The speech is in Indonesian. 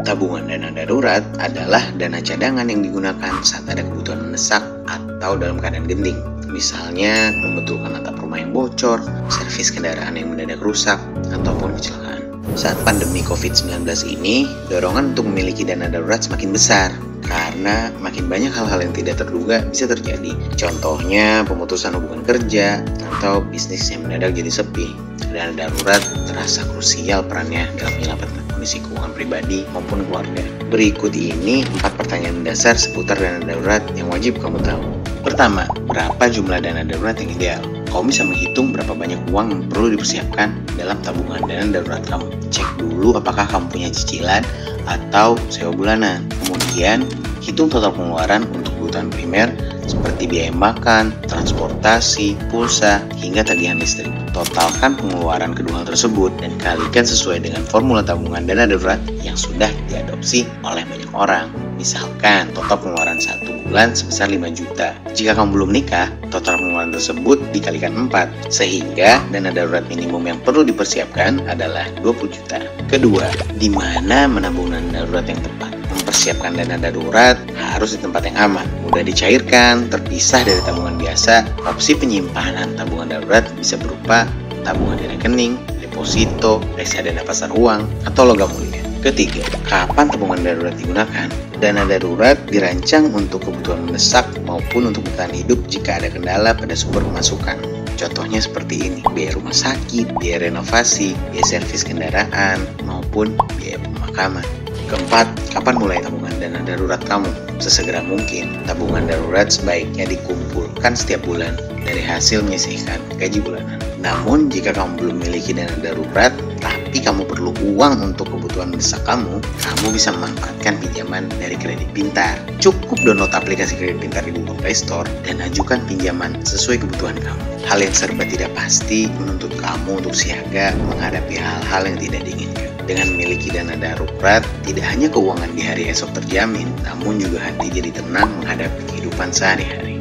Tabungan dana darurat adalah dana cadangan yang digunakan saat ada kebutuhan mendesak atau dalam keadaan genting. Misalnya membetulkan atap rumah yang bocor, servis kendaraan yang mendadak rusak, ataupun kecelakaan. Saat pandemi COVID-19 ini, dorongan untuk memiliki dana darurat semakin besar karena makin banyak hal-hal yang tidak terduga bisa terjadi. Contohnya pemutusan hubungan kerja atau bisnis yang mendadak jadi sepi. Dana darurat terasa krusial perannya dalam menyelamatkan kondisi keuangan pribadi maupun keluarga. Berikut ini 4 pertanyaan dasar seputar dana darurat yang wajib kamu tahu. Pertama, berapa jumlah dana darurat yang ideal? Kamu bisa menghitung berapa banyak uang yang perlu dipersiapkan dalam tabungan dana darurat kamu. Cek dulu apakah kamu punya cicilan atau sewa bulanan. Kemudian, hitung total pengeluaran untuk kebutuhan primer seperti biaya makan, transportasi, pulsa, hingga tagihan listrik. Totalkan pengeluaran kedua hal tersebut dan kalikan sesuai dengan formula tabungan dana darurat yang sudah diadopsi oleh banyak orang. Misalkan, total pengeluaran 1 bulan sebesar 5 juta. Jika kamu belum nikah, total pengeluaran tersebut dikalikan 4, sehingga dana darurat minimum yang perlu dipersiapkan adalah 20 juta. Kedua, di mana menabung dana darurat yang tepat? Mempersiapkan dana darurat harus di tempat yang aman, mudah dicairkan, terpisah dari tabungan biasa. Opsi penyimpanan tabungan darurat bisa berupa tabungan di rekening, deposito, reksadana pasar uang, atau logam mulia. Ketiga, kapan tabungan darurat digunakan? Dana darurat dirancang untuk kebutuhan mendesak maupun untuk bertahan hidup jika ada kendala pada sumber pemasukan. Contohnya seperti ini, biaya rumah sakit, biaya renovasi, biaya servis kendaraan, maupun biaya pemakaman. Keempat, kapan mulai tabungan dana darurat kamu? Sesegera mungkin. Tabungan darurat sebaiknya dikumpulkan setiap bulan dari hasil menyisihkan gaji bulanan. Namun, jika kamu belum memiliki dana darurat, tapi kamu perlu uang untuk kebutuhan mendesak kamu bisa memanfaatkan pinjaman dari Kredit Pintar. Cukup download aplikasi Kredit Pintar di Google Play Store dan ajukan pinjaman sesuai kebutuhan kamu. Hal yang serba tidak pasti menuntut kamu untuk siaga menghadapi hal-hal yang tidak diinginkan. Dengan memiliki dana darurat, tidak hanya keuangan di hari esok terjamin, namun juga hati jadi tenang menghadapi kehidupan sehari-hari.